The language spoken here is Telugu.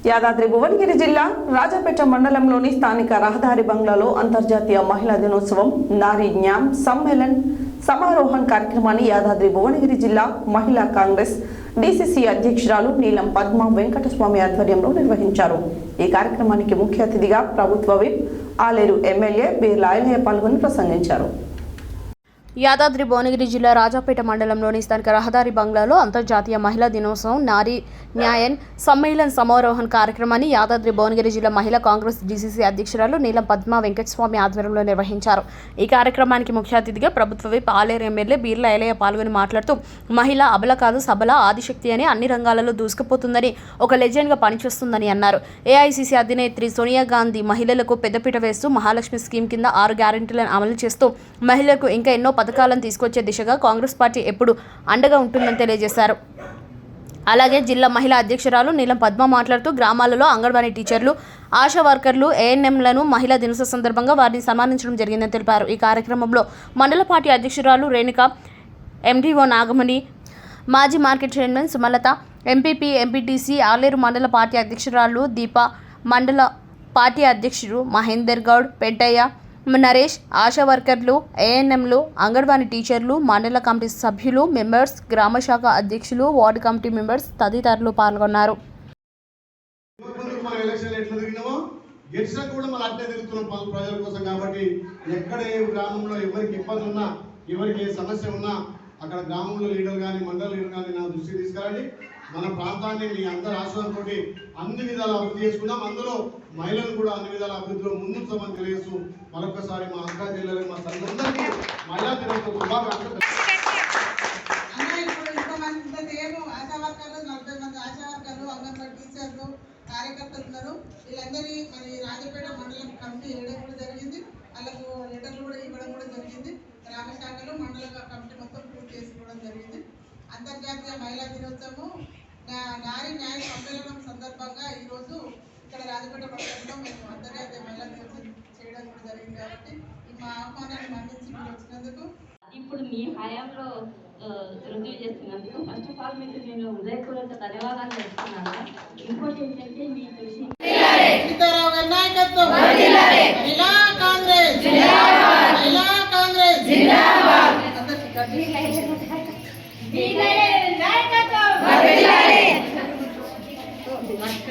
యాదాద్రి భువనగిరి జిల్లా రాజాపేట మండలంలోని స్థానిక రహదారి బంగ్లాలో అంతర్జాతీయ మహిళా దినోత్సవం నారీ న్యామ్ సమ్మేళన్ సమారోహణ కార్యక్రమాన్ని యాదాద్రి భువనగిరి జిల్లా మహిళా కాంగ్రెస్ డిసిసి అధ్యక్షురాలు నీలం పద్మ వెంకటస్వామి ఆధ్వర్యంలో నిర్వహించారు. ఈ కార్యక్రమానికి ముఖ్య అతిథిగా ప్రభుత్వ విప్ ఆలేరు ఎమ్మెల్యే బీర్లా ఐలయ్య పాల్గొని ప్రసంగించారు. యాదాద్రి భువనగిరి జిల్లా రాజాపేట మండలంలోని స్థానిక రహదారి బంగ్లాలో అంతర్జాతీయ మహిళా దినోత్సవం నారీ న్యాయన్ సమ్మేళన్ సమారోహణ కార్యక్రమాన్ని యాదాద్రి భువనగిరి జిల్లా మహిళా కాంగ్రెస్ డిసిసి అధ్యక్షురాలు నీలం పద్మ వెంకటస్వామి ఆధ్వర్యంలో నిర్వహించారు. ఈ కార్యక్రమానికి ముఖ్య అతిథిగా ప్రభుత్వ విప్ ఆలేరు ఎమ్మెల్యే బీర్లా ఐలయ్య పాల్గొని మాట్లాడుతూ మహిళ అబల కాదు సబల ఆదిశక్తి అని అన్ని రంగాలలో దూసుకుపోతుందని ఒక లెజెండ్గా పనిచేస్తుందని అన్నారు. ఏఐసిసి అధినేత్రి సోనియా గాంధీ మహిళలకు పెద్దపీట వేస్తూ మహాలక్ష్మి స్కీమ్ కింద 6 గ్యారెంటీలను అమలు చేస్తూ మహిళలకు ఇంకా ఎన్నో పథకాలను తీసుకొచ్చే దిశగా కాంగ్రెస్ పార్టీ ఎప్పుడు అండగా ఉంటుందని తెలియజేశారు. అలాగే జిల్లా మహిళా అధ్యక్షురాలు నీలం పద్మ మాట్లాడుతూ గ్రామాలలో అంగన్వాడీ టీచర్లు, ఆశా వర్కర్లు, ఏఎన్ఎంలను మహిళా దినోత్సవ సందర్భంగా వారిని సన్మానించడం జరిగిందని తెలిపారు. ఈ కార్యక్రమంలో మండల పార్టీ అధ్యక్షురాలు రేణుక, ఎండిఓ నాగమణి, మాజీ market chairman Sumalatha, MPP, MPTC, Aleru మండల పార్టీ అధ్యక్షురాలు దీప, మండల పార్టీ అధ్యక్షుడు మహేందర్ గౌడ్, పెంటయ్య, నరేష్, ఆశా వర్కర్లు, ఏఎన్ఎంలు, అంగన్వాడీ టీచర్లు, మండల కమిటీ సభ్యులు, మెంబర్స్, గ్రామ శాఖ అధ్యక్షులు, వార్డు కమిటీ మెంబర్స్ తదితరులు పాల్గొన్నారు. ప్రజల కోసం కాబట్టి ఎక్కడ ఏ గ్రామంలో ఎవరికి ఇబ్బంది ఉన్నా, ఎవరికి ఏ సమస్య ఉన్నా అక్కడ గ్రామంలో లీడర్ కానీ మండల లీడర్ కానీ నా దృష్టికి తీసుకురండి. మన ప్రాంతాన్ని మీ అందరి ఆశీర్వాదంతో అన్ని విధాల అభివృద్ధి చేసుకుందాం. అందులో మహిళలు కూడా అన్ని విధాల అభివృద్ధిలో ముందుంటామని తెలియజేస్తూ మరొకసారి మా అక్క జిల్లాలో మా తల్లిదండ్రులకి మహిళా దినోత్సవ శుభాకాంక్షలు. టీచర్లు, కార్యకర్తలు ఉన్నారు. వీళ్ళందరి మరి రాజపేట మండలం కమిటీ వేయడం కూడా జరిగింది. వాళ్ళకు లెటర్లు కూడా ఇవ్వడం కూడా జరిగింది. గ్రామ శాఖలు మండల కమిటీ మొత్తం పూర్తి చేసుకోవడం జరిగింది. అంతర్జాతీయ మహిళా దినోత్సవం నారీ న్యాయ సమ్మేళనం సందర్భంగా ఈరోజు ఇక్కడ రాజపేట మండలంలో మేము అంతర్జాతీయ మహిళా దినోత్సవం చేయడం కూడా జరిగింది. కాబట్టి మా ఆహ్వానాన్ని మన్నించి మీరు వచ్చినందుకు ఇప్పుడు మీ హయాంలో రుజువు చేస్తున్నందుకు ఫస్ట్ ఆఫ్ ఆల్ మీకు నేను హృదయపూర్వక ధన్యవాదాలు చెప్తున్నాను. ఇంకోటి ఏంటంటే మీకు నాయకత్వం కాంగ్రెస్